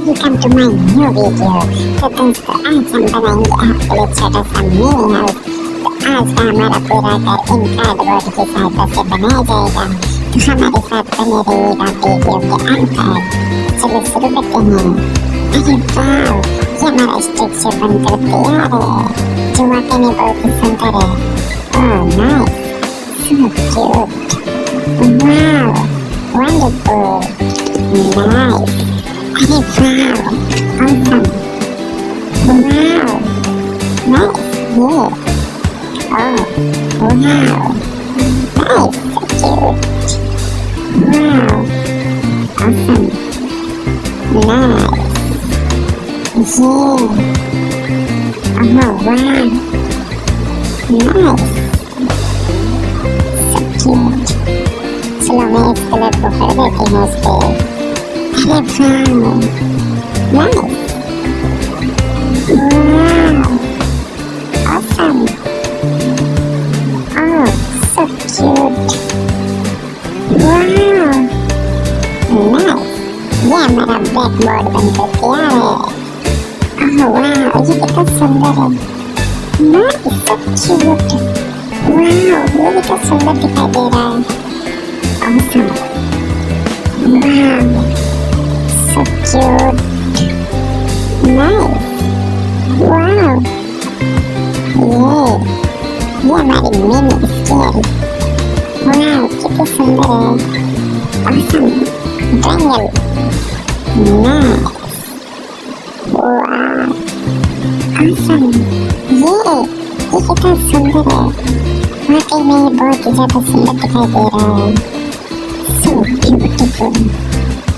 Welcome to my new video। तो दोस्तों आज हम बनाएंगे आपके लिए छोटा सा मिनी हाउस। तो आज का हमारा पूरा घर इन कार्डबोर्ड की सहायता से बनाया जाएगा। तो हमारे साथ बने रहिएगा वीडियो के अंत तक। चलो शुरू करते हैं। अरे वाह, ये हमारा स्ट्रक्चर बनकर तैयार है जो वाकई में बहुत ही सुंदर है। ओह नाइस, सो क्यूट, वाह, वंडरफुल, नाइस, अरे वाह, awesome, wow, nice, yeah, oh, wow, nice, so cute, wow, awesome, nice, yeah, oh wow, nice, so cute। चलो मैं इस कलर को कर देती हूँ इस पे। अरे वाह, nice, wow, awesome, oh so cute, wow, nice। ये हमारा ब्लैक बोर्ड बनकर तैयार है। ओह वाह, ये कितना सुंदर है। नाइस, so cute, वाह, ये कितना सुंदर दिखाई दे रहा है। awesome, wow, so cute, nice, wow, ये हमारी मिनी स्केल, wow, कितनी सुंदर है। awesome, triangle, nice, wow, awesome, ये कितना सुंदर है। वाकई में ये बहुत ही ज़्यादा सुंदर दिखाई दे रहा है। so beautiful,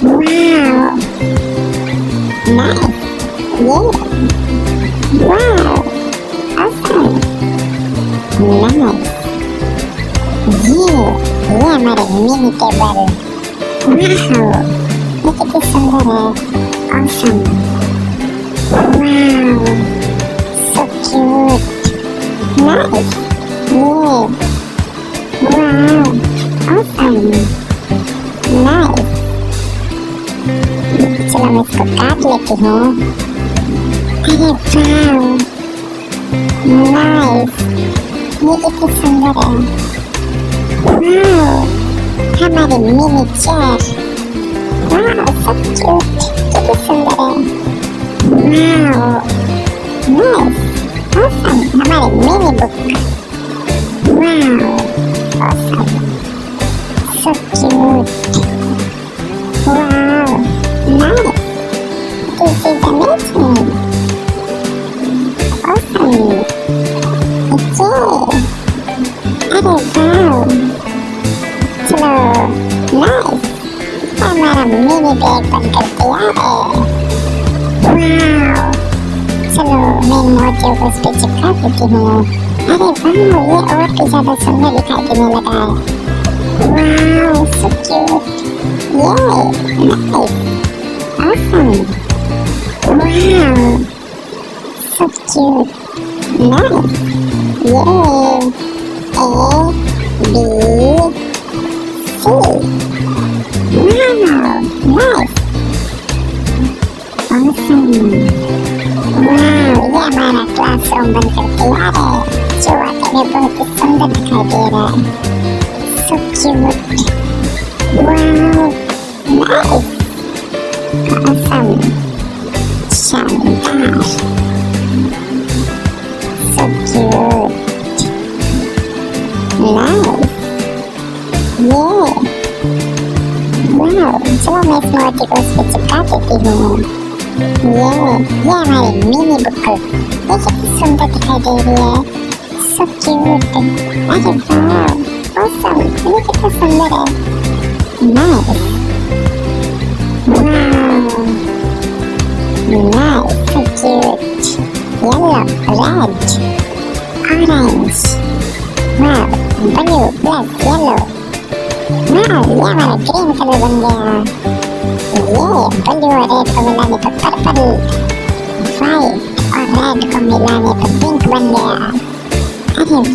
wow, nice, yeah, wow, awesome, nice, ये हमारे मिनी टेबल, wow, ये कितनी सुंदर है। awesome, wow, so cute, nice, yeah, wow, awesome, nice। चलो मैं इसको काट लेती हूँ। अरे वाह, नाइस, ये कितनी सुंदर है। वाह, हमारी मिनी चेयर, वाह, सब क्यूट, कितनी सुंदर है। वाह, नाइस, ऑसम, हमारी मिनी बुक, वाह, awesome, so cute, wow, nice, this is amazing, awesome, okay, अरे वाह, चलो, nice, हमारा मिनी बैग बनकर तैयार है। वाह, चलो मैं इन मोतियों को इस पे चिपका देती हूँ। अरे वाह, ये और भी ज़्यादा सुंदर दिखाई देने लगा है। wow, so cute, yay, nice, awesome, wow, so cute, nice, yay, A, B, C, wow, nice, awesome, wow, ये हमारा क्लासरूम बनकर तैयार है जो वाकई में बहुत ही सुंदर दिखाई दे रहा है। so cute, wow, nice, awesome, शानदार, so cute, nice, yeah, wow। चलो मैं इस मोती को उस पे चिपका देती हूँ। ये हमारी मिनी बुक, ये कितनी सुंदर दिखाई दे रही है। so cute, अरे वाह, awesome, ये कितना सुंदर है। nice, wow, nice, so cute, yellow, red, orange, wow, blue, black, yellow, wow, ये हमारा ग्रीन कलर बन गया। ये ब्लू और रेड को मिलाने पर पर्पल, वाइट और रेड को मिलाने पर पिंक बन गया। अरे वाह,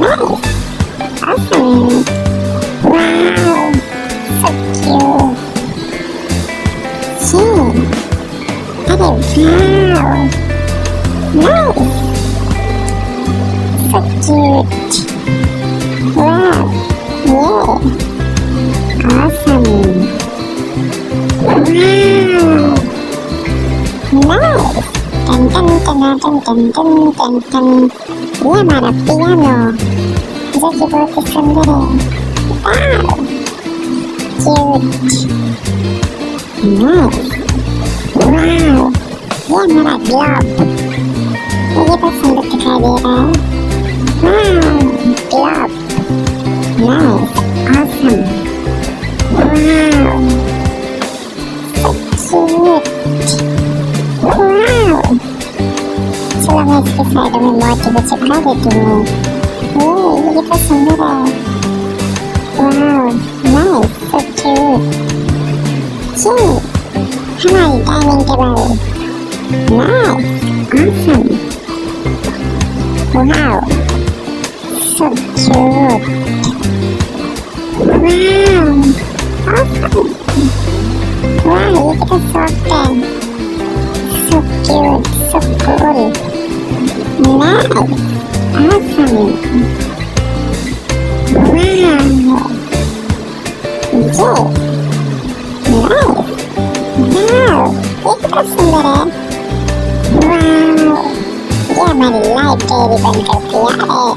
nice, awesome, wow, so cute, अरे वाह, नाइस, सो क्यूट, वाह, ये ऑसम, वाह, नाइस, टन टन टन टन टन टन टन टन, ये हमारा पियानो जो कि बहुत ही सुंदर है, वाह, क्यूट, नाइस, वाह, ये हमारा ग्लोब, मुझे बहुत सुंदर दिखाई दे रहा है, वाह, ग्लोब, नाइस, ऑसम, वाह, सो क्यूट, वाह, चलो मैं इसके साइड में मोती को चिपका देती हूँ, ये बहुत सुंदर है, वाह, नाइस, सो क्यूट, हमारी डाइनिंग टेबल, नाइस, ऑसम, वाह, सो क्यूट, वाह, ऑसम, वाह, ये कितना सॉफ्ट है, so cute, so cool, nice, awesome, वाह, वाह, ये कितना सुंदर है, वाह, ये हमारी लाइब्रेरी बनकर तैयार है,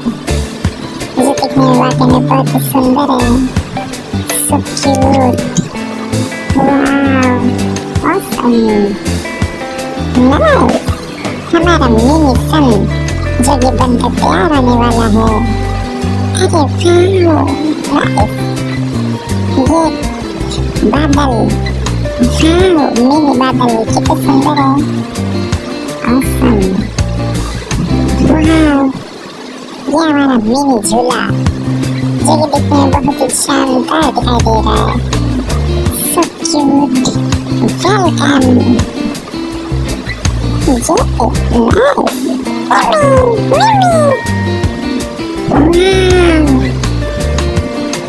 मुझे दिखने में वाकई में बहुत ही सुंदर है, सो क्यूट, वाह, ऑसम, नाइस, हमारा मिनी सन जो कि बनकर तैयार होने वाला है, अरे वाह, नाइस, ये बादल, वाह, मिनी बादल कितने सुंदर है, ऑसम, वाह, ये हमारा मिनी झूला जो कि दिखने में बहुत ही शानदार दिखाई दे रहा है, सो क्यूट, वेलकम, ये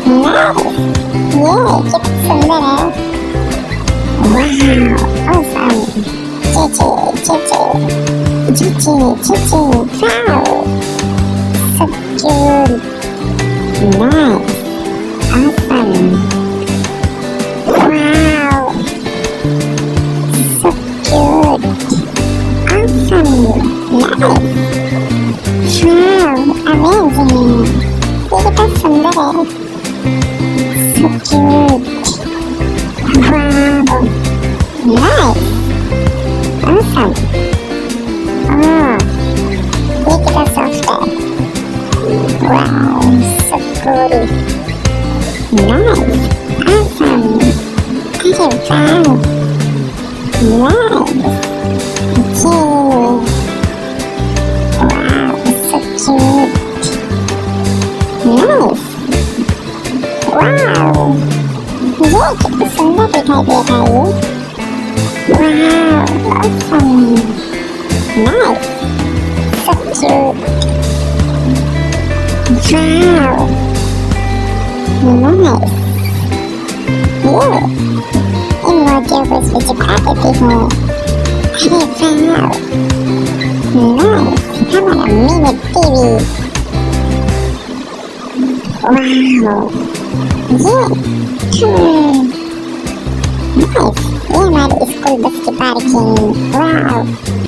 नाइस, वाह, नाइस, ये कितना सुंदर है, वाह, ऑसम, चीची, वाह, सो क्यूट, नाइस, ऑसम, वाह, सो क्यूट, ऑसम, नाइस, वाह, अमेजिंग, ये कितना सुंदर है, सो क्यूट, वाह, नाइस, ऑसम, ये कितना सॉफ्ट है, वाह, सो कूल, नाइस, ऑसम, अरे वाह, नाइस, वाह, सो क्यूट, नाइस, वाह, ये कितना सुंदर दिखाई दे रहा है, वाह, ऑसम, नाइस, सो क्यूट, वाह, नाइस, ये इन मोतियों को इसमें चिपका देती हूँ, अरे वाह, नाइस, हमारा मिनी टीवी, वाह, नाइस, ये हमारी स्कूल बस की पार्किंग, वाह।